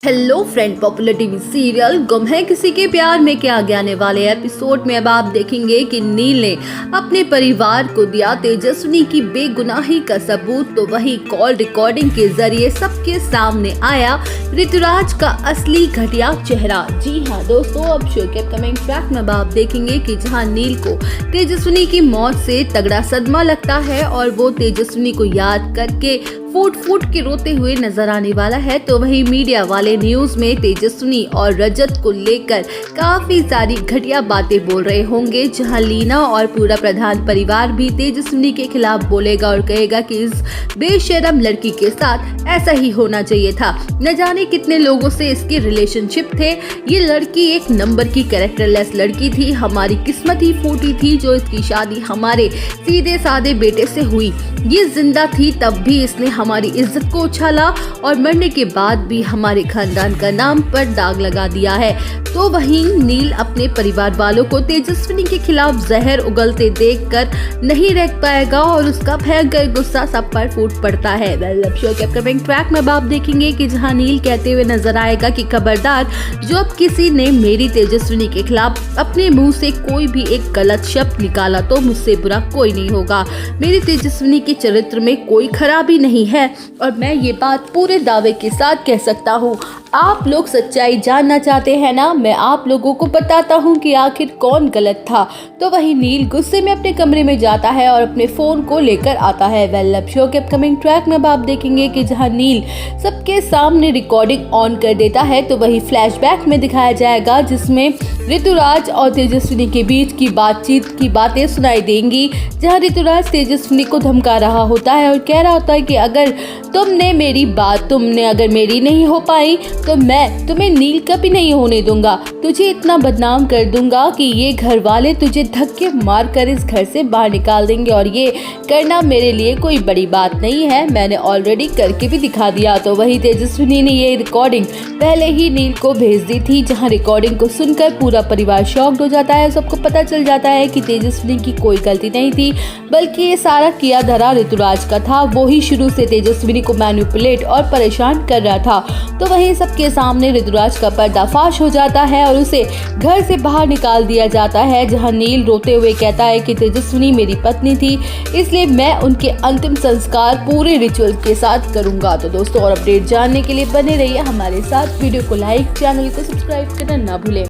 Hello friend, popular TV serial गुम है किसी के प्यार में के आगे आने वाले एपिसोड में अब आप देखेंगे कि नील ने अपने परिवार को दिया तेजस्विनी की बेगुनाही का सबूत। तो वही कॉल रिकॉर्डिंग के जरिए सबके सामने आया ऋतुराज का असली घटिया चेहरा। जी हाँ दोस्तों, अब शो के अपकमिंग ट्रैक में अब आप देखेंगे कि जहाँ नील को तेजस्विनी की मौत से तगड़ा सदमा लगता है और वो तेजस्विनी को याद करके फूट फूट के रोते हुए नजर आने वाला है, तो वही मीडिया वाले न्यूज में तेजस्विनी और रजत को लेकर काफी सारी घटिया बातें बोल रहे होंगे, जहां लीना और पूरा प्रधान परिवार भी तेजस्विनी के खिलाफ बोलेगा और कहेगा कि इस बेशरम लड़की के साथ ऐसा ही होना चाहिए था। न जाने कितने लोगों से इसके रिलेशनशिप थे। ये लड़की एक नंबर की कैरेक्टरलेस लड़की थी। हमारी किस्मत ही फूटी थी जो इसकी शादी हमारे सीधे साधे बेटे से हुई। ये जिंदा थी तब भी इसने हमारी इज्जत को उछाला और मरने के बाद भी हमारे खानदान का नाम पर दाग लगा दिया है। तो वहीं नील अपने परिवार वालों को तेजस्विनी के खिलाफ जहर उगलते देखकर नहीं रह पाएगा और उसका भयंकर गुस्सा सब पर फूट पड़ता है। शो के अपकमिंग ट्रैक में आप देखेंगे कि जहां नील कहते हुए नजर आएगा कि खबरदार, जो अब किसी ने मेरी तेजस्विनी के खिलाफ अपने मुंह से कोई भी एक गलत शब्द निकाला तो मुझसे बुरा कोई नहीं होगा। मेरी तेजस्विनी के चरित्र में कोई खराबी नहीं है और मैं ये बात पूरे दावे के साथ कह सकता हूँ। आप लोग सच्चाई जानना चाहते हैं ना, मैं आप लोगों को बताता हूँ कि आखिर कौन गलत था। तो वही नील गुस्से में अपने कमरे में जाता है और अपने फोन को लेकर आता है। अब शो के अपकमिंग ट्रैक में आप देखेंगे कि जहां नील सबके सामने रिकॉर्डिंग ऑन कर देता है, तो वही फ्लैशबैक में दिखाया जाएगा जिसमें ऋतुराज और तेजस्विनी के बीच की बातचीत की बातें सुनाई देंगी, जहां ऋतुराज तेजस्विनी को धमका रहा होता है और कह रहा होता है कि अगर तुमने मेरी नहीं हो पाई तो मैं तुम्हें नील कभी नहीं होने दूंगा। तुझे इतना बदनाम कर दूंगा कि ये घर वाले तुझे धक्के मार कर इस घर से बाहर निकाल देंगे और ये करना मेरे लिए कोई बड़ी बात नहीं है, मैंने ऑलरेडी करके भी दिखा दिया। तो वही तेजस्विनी ने ये रिकॉर्डिंग पहले ही नील को भेज दी थी, जहां रिकॉर्डिंग को सुनकर पूरा परिवार शॉक्ड हो जाता है। सबको पता चल जाता है कि तेजस्विनी की कोई गलती नहीं थी, बल्कि ये सारा किया धरा ऋतुराज का था। वो ही शुरू से तेजस्विनी को मैनिपुलेट और परेशान कर रहा था। तो वही सबके सामने ऋतुराज का पर्दाफाश हो जाता है और उसे घर से बाहर निकाल दिया जाता है, जहां नील रोते हुए कहता है कि तेजस्विनी मेरी पत्नी थी, इसलिए मैं उनके अंतिम संस्कार पूरे रिचुअल के साथ करूंगा। तो दोस्तों, और अपडेट जानने के लिए बने रहिए हमारे साथ। वीडियो को लाइक, चैनल को सब्सक्राइब करना ना भूलें।